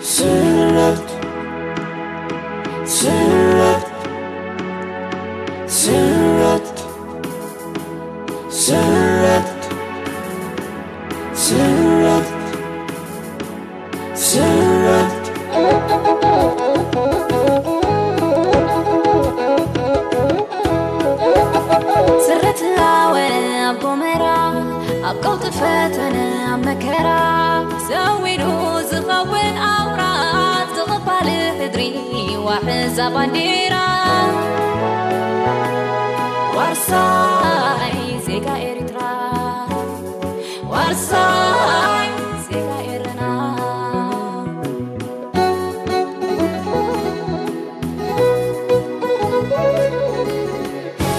sret sret sret sret sret sret سرت لاوي أبو مرا أقلت فتنا مكرا سوينو زخون أوراد زغبال حدري وحزب بانديرا وارساي زيكا إريترا وارساي زيكا إرنا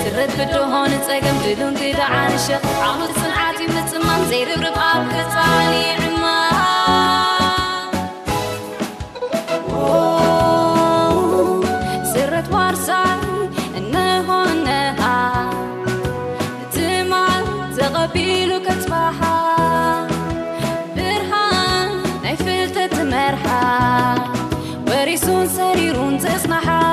سرت بدهون تساقم دلون تدعان الشيخ عمود صنعاتي متسمم زي ربرب أبك تعالي عما سرت وارساي إنه إنها تمع تغبيلو كتفاحة برهان نيفلت تمرحة وريسون سريرون تصنحة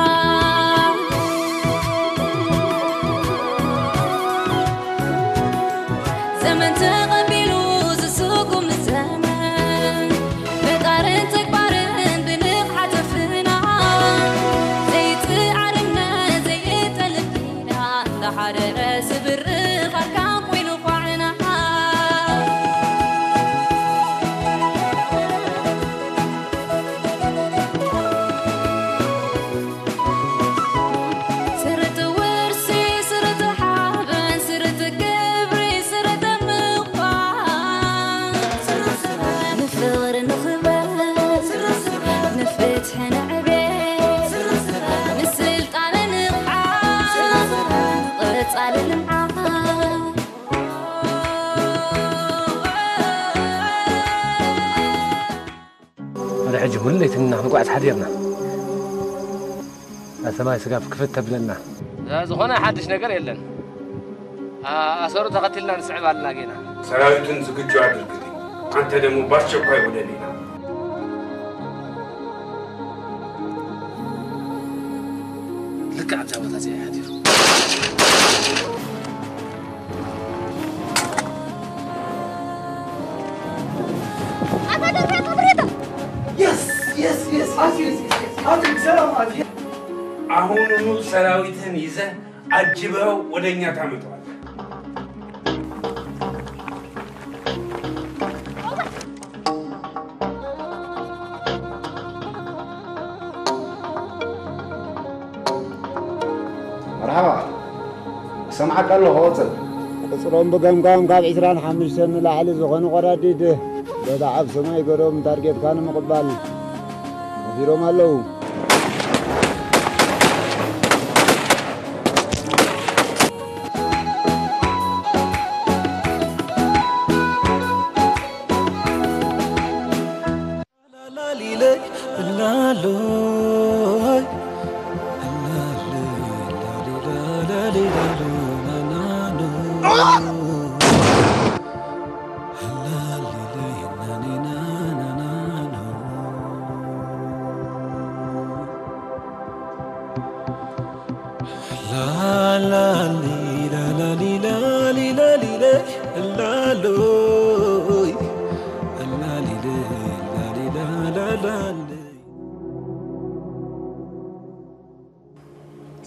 زمن تغبيلو زسوقم الزمن بقارن تكبارن بنقحة تفنا زي تعرمنا زي تلبينا تحرر سبر خلقان وينو فعنا سرت ورسي سرت حابن سرت قبري سرت مقبان نفغر نخبر نفتح نعبيد نسلت على نقعان قرط على المعان هذا حج وليت إننا نقعد حديرنا السماء سقاف كفت تبلنا زخنا حدش نقر يلن أسرو تقتلنا نسعب على لاقينا سراويتن زقجو አድርግልኝ አንተ ደግሞ ባስቸኳይ ወደ ሌላ لك عجاوة زي حدير አሁኑኑ ሰራዊትን ይዘህ አጅበው ወደኛ ታመጣዋለህ مرحبا سمعك الله هوصل قصرهم بقمقام قاب عسران حمشتن لعلي زغن قراديد بدعب سماي قروم تارجت كان مقبال مديرهم اللو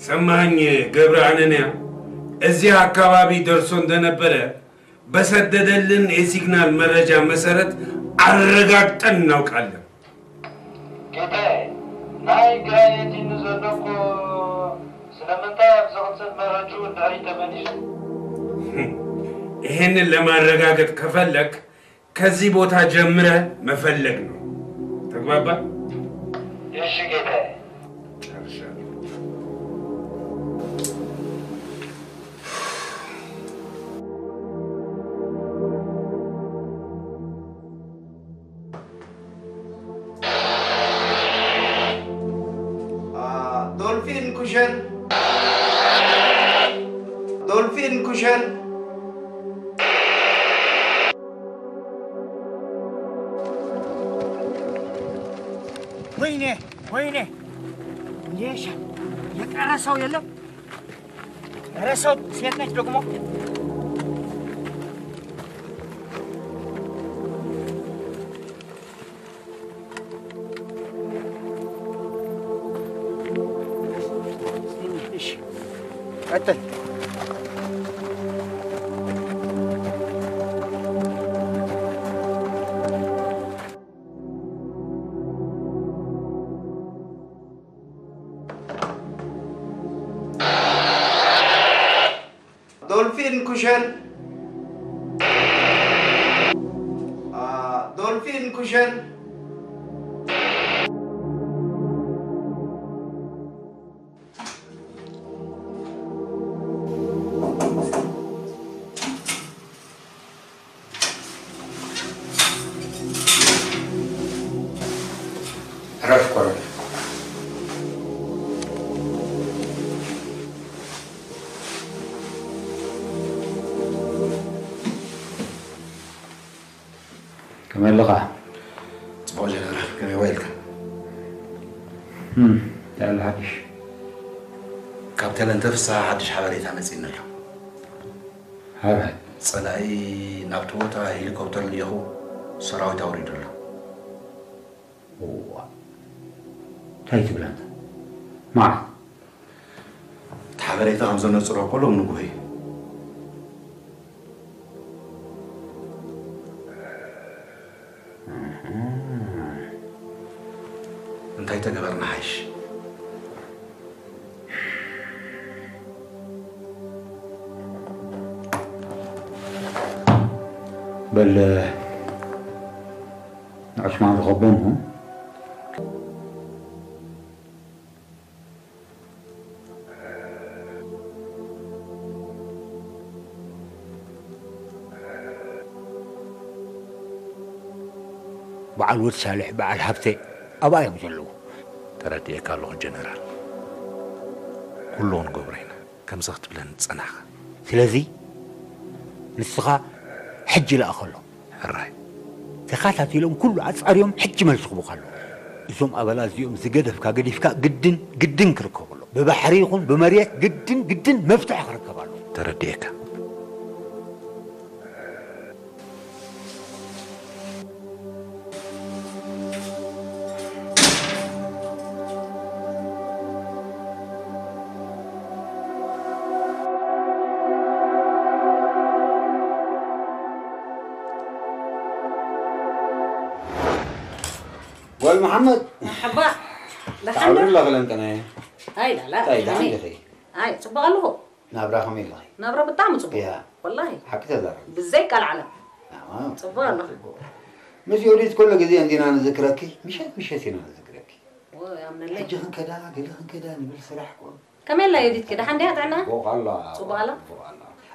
ሰማኝ ገብረአንንያ እዚህ አካባቢ ደርሶ እንደነበረ በሰደደልን የሲግናል መረጃ መሰረት አረጋግጠን እናውቃለን ጌታዬ ናይ ጋየቲን ዘለኮ ስለምንታይ አብዛውትን መረጁ እንዳሪ ተመልሽ ይሄንን ለማረጋገጥ ከፈለክ ከዚህ ቦታ ጀምረ መፈለግ ነው ተግባባ እሺ ጌታዬ دولفين كشر دولفين كشر وينه ليش يقرسوا يلا رسوا سيتناش دغمو ايش قتل دولفين كشر دولفين كشر عرف قرار كمان لغة صباح جنرال كم يويلك لا الحدش كابتن انت في الساعة حدش حوالي عمل له هذا صلاي نابتوتا هليكوبتر اللي هو سراوي توريد له تايت بلانت معك تحبريت غمزة نصره كله من جوهي انتهي تقبرنا حيش بل عثمان غبنهم بعد ود صالح بعد هبتي أبايا مجلو ترديك الله جنرال كلهم قبرين كم زغت بلن تصنع سلازي نسخة حج لا أخلو الرأي تخاتاتي لهم كل عصر يوم حج ملسخ بخلو إسم أبلاز يوم زقدف كاقديف جدن كركبلو ببحريقون بمريات جدن مفتح كركبلو ترديك قول محمد مرحبا تعالوا الله غلنت أنا هاي لا طيب عندي خي هاي صبغ له نابرا خمي الله نبرة بالطعم صبغ يا والله حكيت هذا بالزيك على العلم تمام صبغ له مش يريد كل جزء عندنا نذكرك مش هسينا نذكرك يا من الليل حجهن كذا نبل سلاحكم كمان لا يديك كده حندي هتعنا فوق الله صبغ له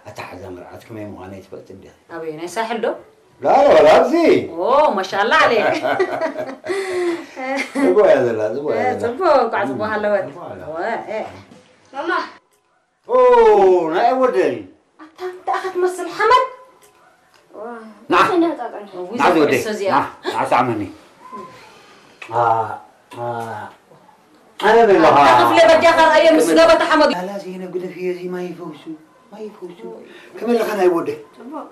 أتحدى مرعاتكم يا مهانة تبقى ده أبي ساحل ده لا ولا زي أوه ما شاء الله عليك زبوا يا ذلا زبوا يا ذلا زبوا قاعد زبوا هلا إيه ماما أوه ناي ودي أنت أخذت مثل حمد نعم نعم ودي نعم عسامني أنا بالله أخذ لي بدي آخر أيام مسجبة حمد لا زين أقول في زي ما يفوسوا كمان لك أنا يودي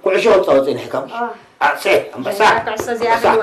كل شيء وصلت الحكم سه بس أستاذ يا أخي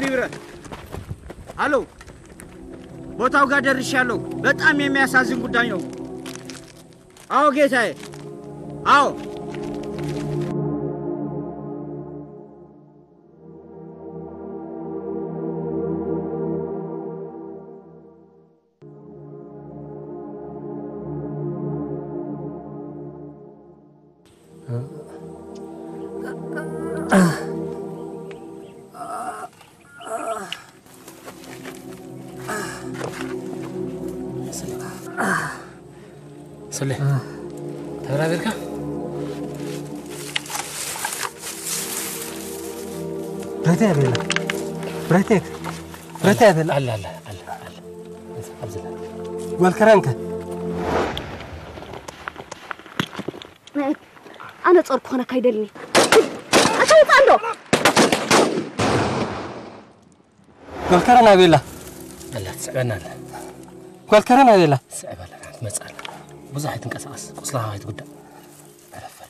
ሊብረ አሎ ቦታው ጋር ደርሻለሁ በጣም የሚያሳዝን ጉዳይ ነው አዎ ጌታዬ አዎ سلي ترى ذلك بريتي بلا بريتك بريتي بلا لا لا لا لا والكرنكه أنا تصرف هنا كيدلني أشوف عنده والكرنا بلا لا تسعبنا لا والكرنا بلا تسعبنا مسألة بزح تنقصقص قصلها هاي تقدر عرفت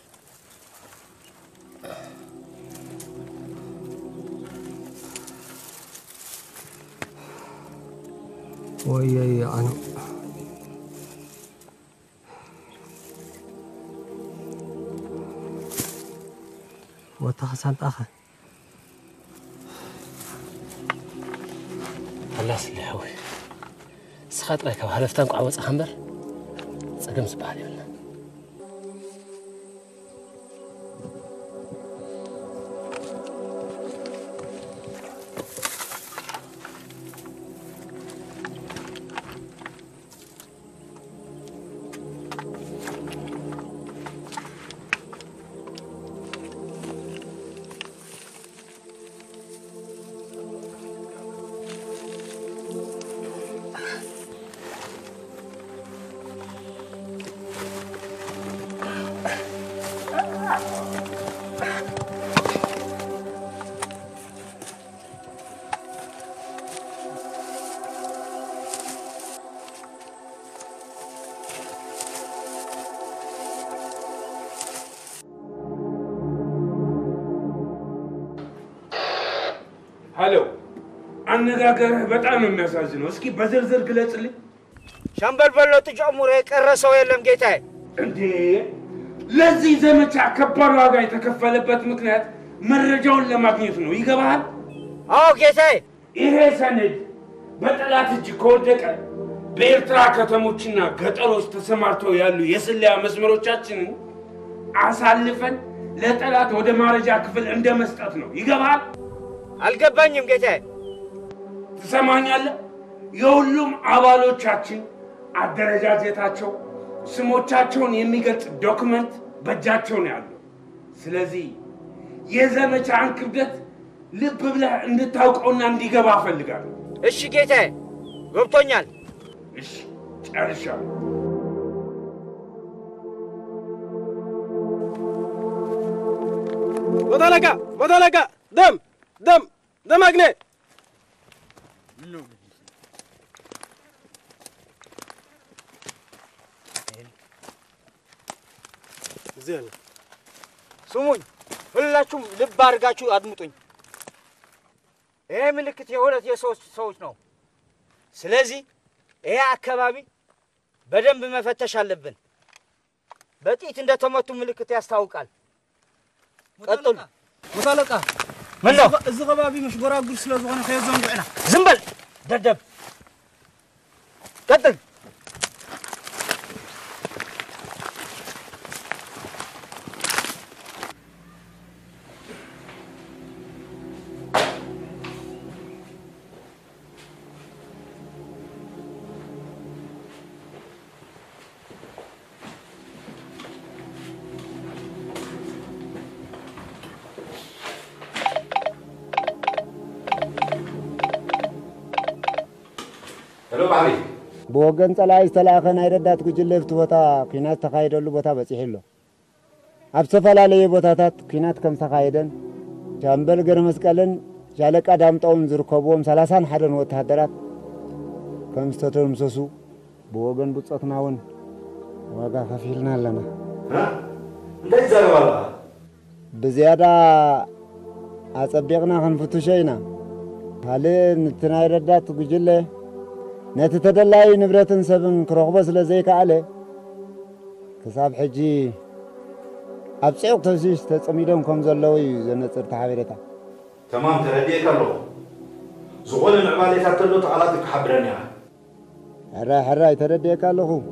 ويا أنا وتحسنت أخي خلاص اللي حوي سخط لك وهلفتان قعوص خنبر صدم صباح لي ولا هلو أنغاغره بطعم የሚያሳዝነው እስኪ በዝርዝር ግለጽልኝ ሻምበል በሎ ተጨምሮ የቀረሰው የለም ጌታዬ እንዴ ለዚህ ዘመቻ ከባድ ዋጋ የተከፈለበት ምክንያት መረጃውን ለማግኘት ነው ይገባሃል አዎ ጌታዬ ይሄ ሰነድ በጠላት እጅ ከወደቀ በኤርትራ ከተሞችና ገጠሮች ተሰማርተው ያሉ የስለላ መስመሮቻችንን አሳልፈን ለጠላት ወደ ማረጃ ክፍል እንደመስጠት ነው ይገባሃል አልገባኝም ጌታዬ ትሰማኛለህ የሁሉም አባሎቻችን አደረጃጀታቸው ስሞቻቸውን የሚገልጽ ዶክመንት በእጃቸው ነው ያለው ስለዚህ የዘመቻን ክብደት ልብ ብለህ እንድታውቀውና እንዲገባ ፈልጋለሁ እሺ ጌታዬ ገብቶኛል እሺ ጨርሻለሁ ቦታለቃ ደም አግኔ زين سمون ሁላችሁም ልብ አድርጋችሁ አድምጡኝ ይሄ ምልክት የሁለት ሰዎች ነው ስለዚህ ይሄ አካባቢ በደንብ መፈተሽ አለብን በጥይት እንደተመቱ ምልክት ያስታውቃል ቀጥሉ ቦታለቃ ምን ነው እዚህ ከባቢ مش ጎራጉር ስለሆነ ከየዘን ጉዕና ዝም በል ደደብ ቀጥል بوغن طلعي تلاخن አይረዳት ጉጅለፍት ቦታ ኪናት ተካይደሉ ቦታ በጽሕሎ አብሰፈላለየ ቦታታት ኪናት ከም ተካይደን ሻምበል ገር መስቀልን ሻለቃ ዳምጣውን ዝርከቦም 31 ወታደራት ከም ተተምሰሱ በወገን ብጽትናውን ዋጋ ከፊልና ለና እንደዚህ ዘርባላ በዚያዳ አጸብቅና ከንፍቱ ሸይና هالين تنايردات وجلة نتتدلعي نبرة سبن كرخبس لزيك عليه كساب حجي أبصيق تزيش تسميدهم كم زلوي زنصر تحبيرتا تمام ترديك الله زغول المعمالي تاتلو تعالاتك حبرني حراي ترديك الله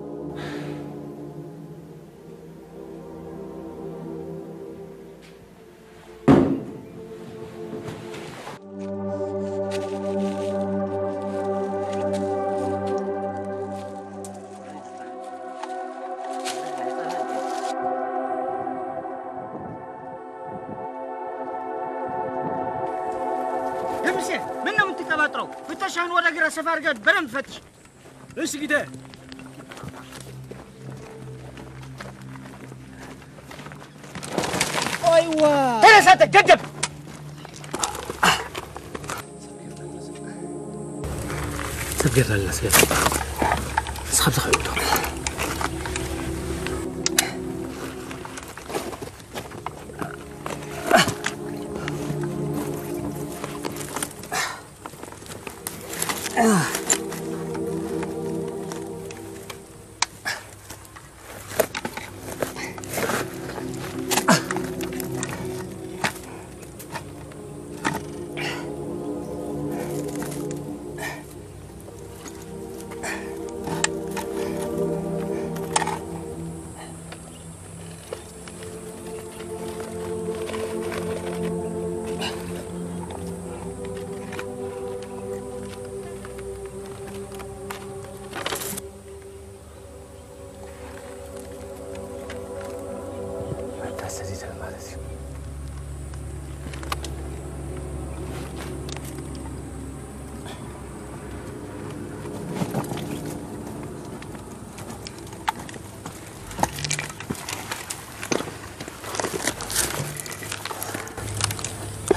فتشان ولا قرا سفار قد برم فتش ايش كده ايوه هنا ساتك قدم سبقر لنا سيف اصحاب خيوط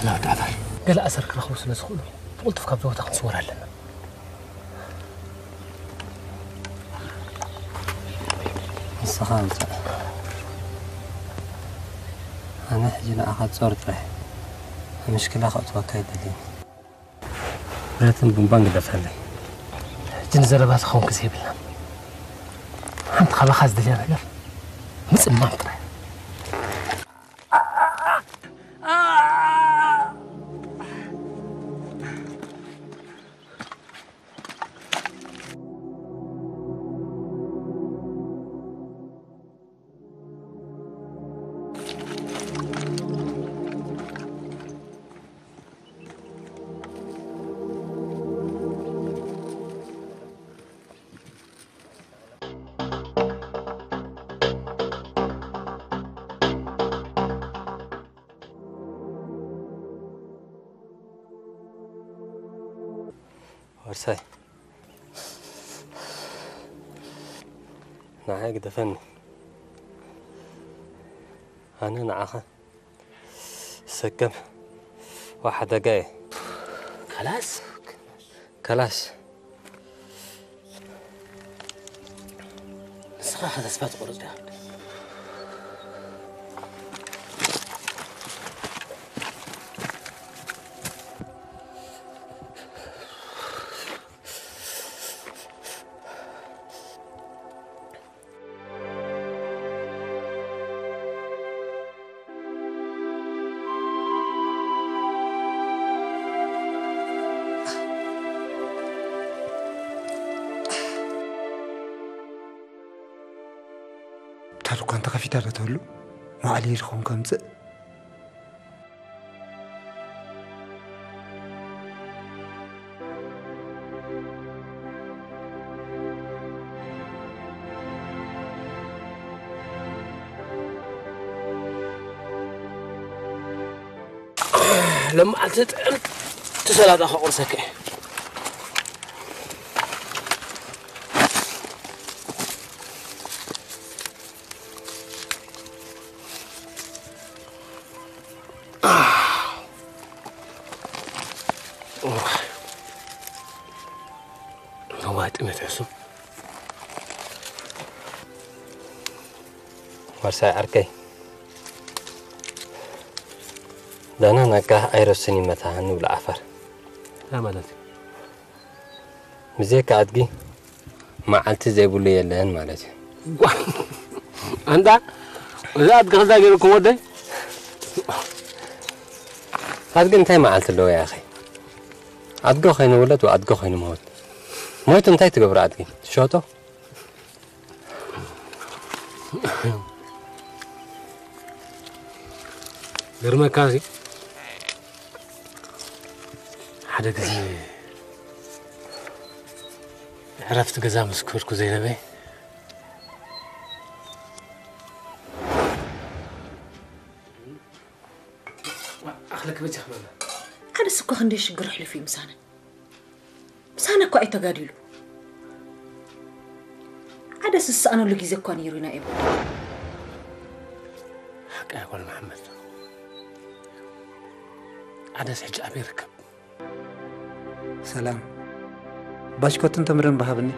لا تعال قال أسرك رخوص نسخونه قلت في كابتن وتاخد صورة لنا الصخام أنا حجينا أخذ صورة راح المشكلة أخذ وكايد لي بلاتن بمبانج دفعلي جن زربات خون كسيب لنا عم تخلى خاز دليل نقر مثل ما طلع وارساي نعاق دفن أنا نعاقة سكم واحدة جاي كلاس الصراحة هذا سبات قرص ده تعالوا كان تخفي على تقول ما عليه الخون كمزة لما علتت تسلات أخو قرصك وارساي أركي دانا نكاه أيرسني متى هنو بالعفر لا مالتي مزيك عدقي ما عالتي زي بولي يلهن مالتي أنت إذا أتقصد أجيلكم ودي عدقي انتي ما عالت اللو يا أخي عدقو خين ولد وعدقو خين موت موت انتي تقبر عدقي شوتو غير كاسي حدا كذي عرفت جزام سكوركو زي نبي أخلك بيت خبرنا أنا سكوا خنديش جرح لي في مسانا كوي تجادلو هذا سس أنا اللي جزء كان يروينا إبو حق أقول محمد هذا سحج أبي ركب سلام باش كنت تمرن بهابني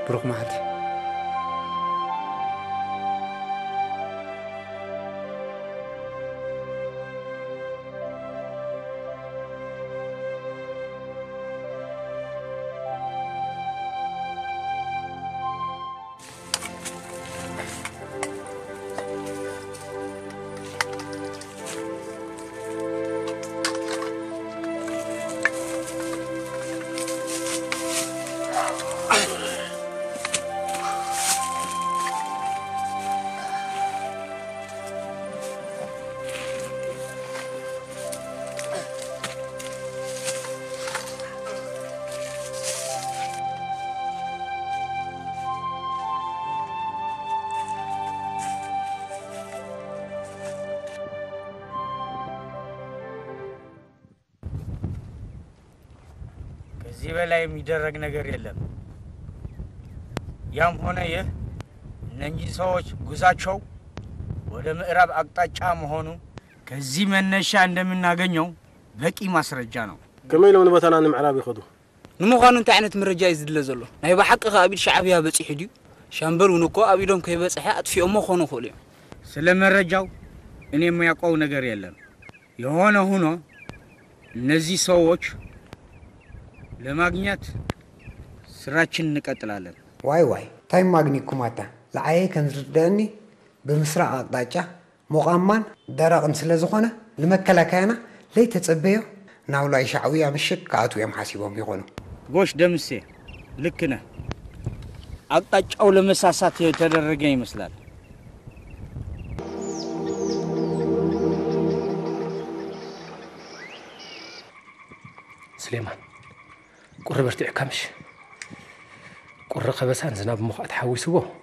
بروح معتي እዚህ በላይ የሚደረግ ነገር የለም ያም ሆነ ይህ እነኚህ ሰዎች ጉዛቸው ወደ ምዕራብ አቅጣጫ መሆኑ ከዚህ መነሻ እንደምናገኘው በቂ ማስረጃ ነው كميل من بتنا نمعراب يخدو نمخانو انت عينت مرجع يزدل زلو ناي بحق ابيد شعبيا بصيح دي شامبل ونكو ابيدهم كيبصح اطفيهم خونو خولي ስለመረጃው እኔ የሚያውቀው ነገር የለም የሆነ ሆኖ እነዚህ ሰዎች ለማግኘት ስራችን እንቀጥላለን واي تايم ماغنيكم ماتا لعاي كنزدني بمسرع اقطاጫ مقامان درقن ስለዝኾነ ለመከላከያና ለይ ተጸበዩ ናውላይ ሻዕውያ ምሽክ ካቱ የምሐሲቦም ይሆኑ ጎሽ ደምሴ ልክ ነህ አቅጣጫው ለመሳሳት የተደረገ ይመስላል سليمان قربت عكمش قر خبسان زناب مخ تحويسوه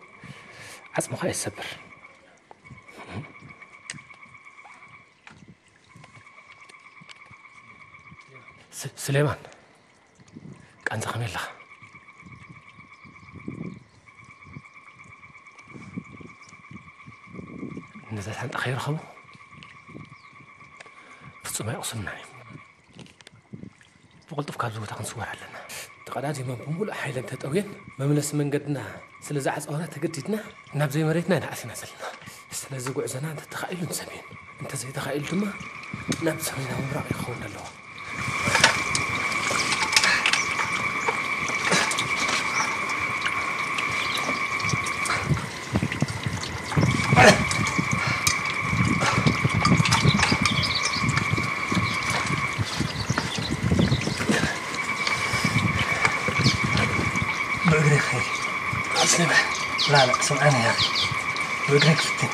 عصم خا يسبر سليمان كان زخمي الله نزلت عند أخير خبو فتصوم يقصمنا وقلت في كابزو تاخن صور علنا تقداتي ما بمول حيلا تتوين مملس من قدنا سلزع صورنا تقديتنا ناب زي مريتنا نعسنا سلنا سلازق عزنا انت تخيل نسمين انت زي تخيل دما ناب سمينا ومراعي خونا له لا سمعنا يا أخي وقريك فتن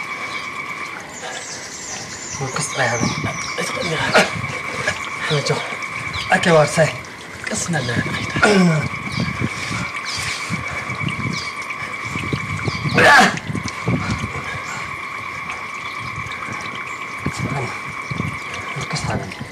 وقصت يا أخي اتقلني حوجو أكي وارساي قصنا لنا سمعنا وقصت هذا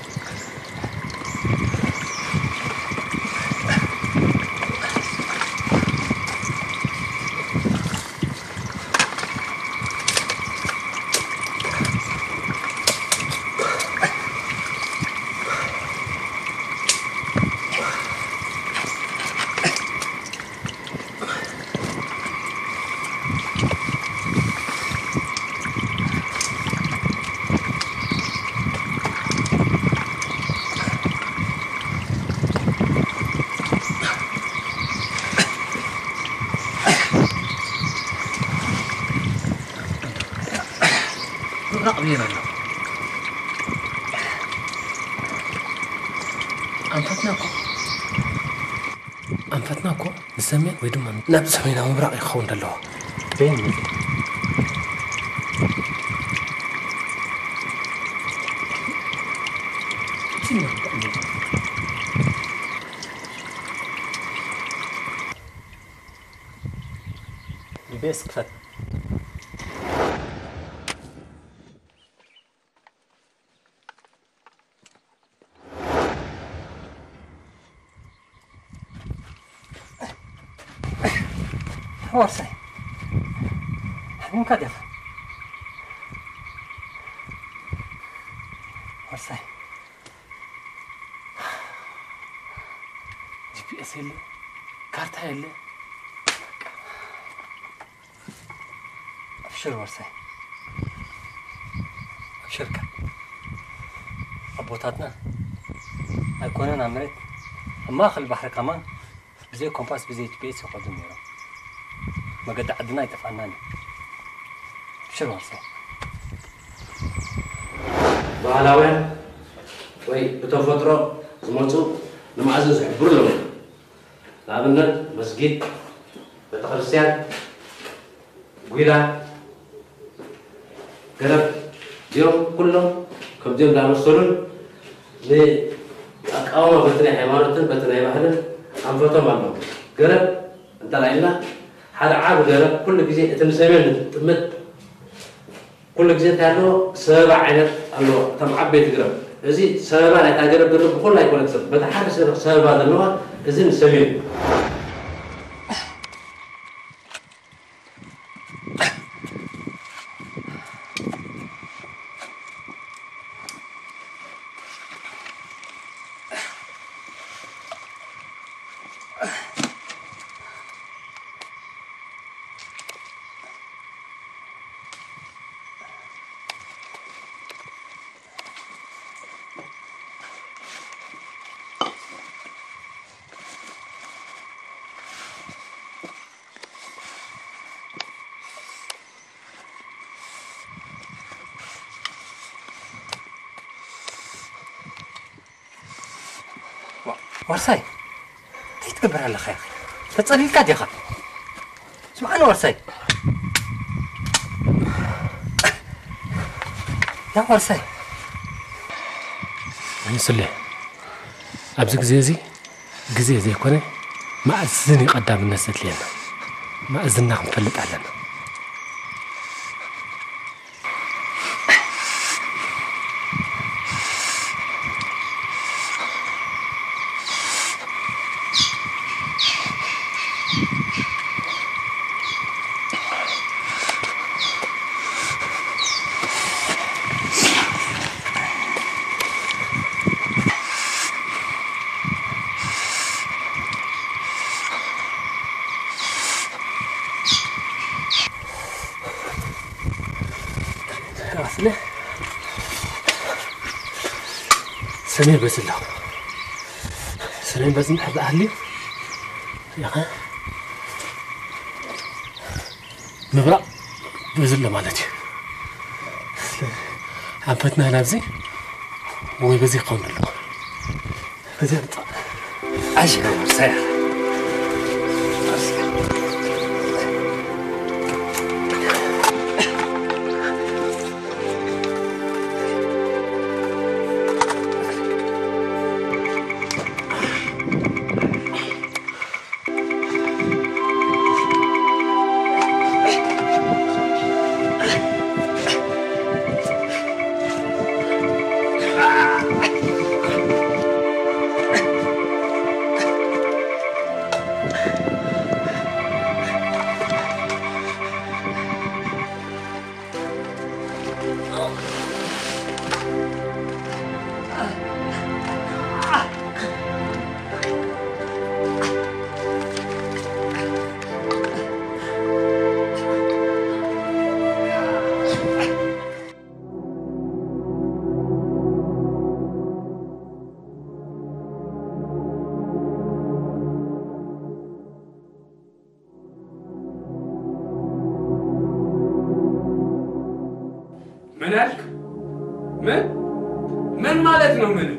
ምብራቕ ብየና ኣሎ ኣንፈትና እኮ ንሰሜን ወይ ድማ ናብ ሰሜናዊ ምብራቕ ይኸውን ኣለዎ በይን بس كفت وارساي من كده وارساي جي بي اس اللي كارتا اللي أبشر وارساي أبشرك أبوتاتنا أكوننا عمرت أما أخل البحر كمان بزي كومباس بزي جي بي اس يقدم يرى ما قد عدنا يتفعناني أبشر وارساي ባህላውያን ወይ በተፈጥሮ ዝመፁ ንማዕዘን ዝሕብሩ ኣለዉ ንኣብነት መስጊድ ቤተክርስትያን ጉይላ ገረብ እዚኦም ኩሎም ከምዚኦም ዳመሰሉን ንኣቃወማ በቲ ናይ ሃይማኖትን በቲ ናይ ባህልን ኣንፈቶም ኣለዉ ገረብ እንተላኢልና ሓደ ዓብ ገረብ ኩሉ ግዜ እቲ ንሰሜን ጥምት كل جزء تانو سبع عينات الله تم عبيت قرب إذا سبع عينات قرب قرب كل لا يكون أكثر بتحرس سبع هذا النوع إذا نسويه وارساي تتكبر على خير تتصلي لك يا خال سمعنا وارساي يا وارساي أنا سلي أبزك زي زي كونه ما أزني قدام الناس لينا ما أزننا نفلت علينا أصله سنين بس الله سنين بس نحب أهلي يا أخي مبرأ بزله مالتي عبتنا هنا بزي ويبزي قوم له بزي أبطأ عجل سيح منالك من مالتنا منه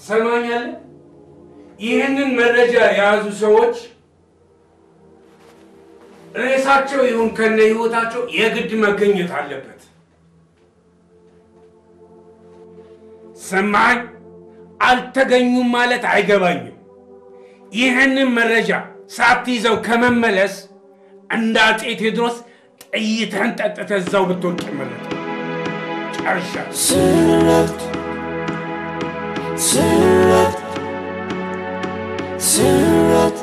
ሰማኛለ ይሄንን መረጃ የያዙ ሰዎች ሬሳቸው ይሁን ከነ ህይወታቸው የግድ መገኘት አለበት ሰማኝ አልተገኙም ማለት አይገባኝም ይሄንን መረጃ ሳትይዘው ከመመለስ እንዳጤ ቴድሮስ ጥይትህን ጠጥተህ እዛው ብትወድቅ ማለት ጨርሻ sret sret sret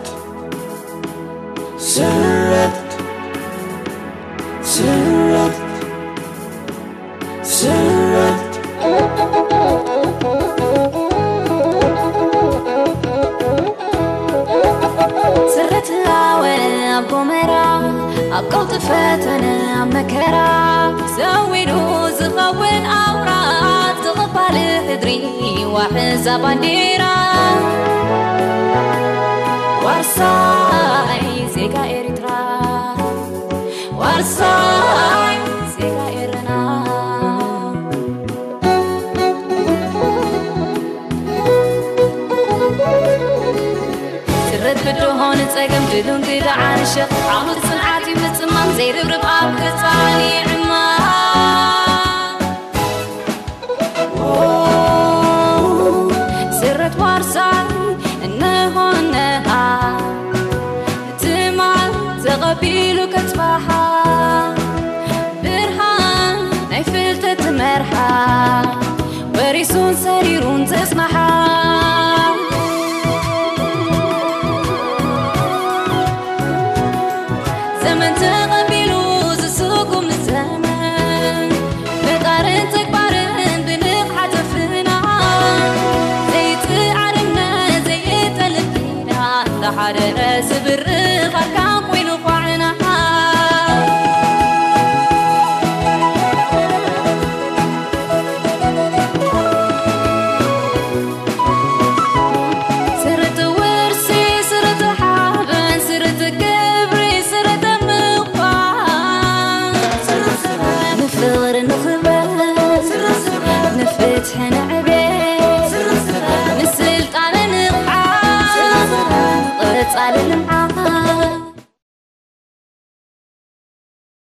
sret sret sret سرت العوى بومرا أبقوت فتنا مكرا زويدو زغوين أورات تغفل هدري وحزب بانديرا وارساي زيكا إريترا وارساي زيكا إرنا سرت بدو هون تساقم دلون كده عانشة عمود صنعاتي متسمم زي ربرب أبكتاني عما سرت وارساي إنه هونها تمال تغبيلو كتباها برهان نيفلتت مرحا وريسون سريرون تسمحا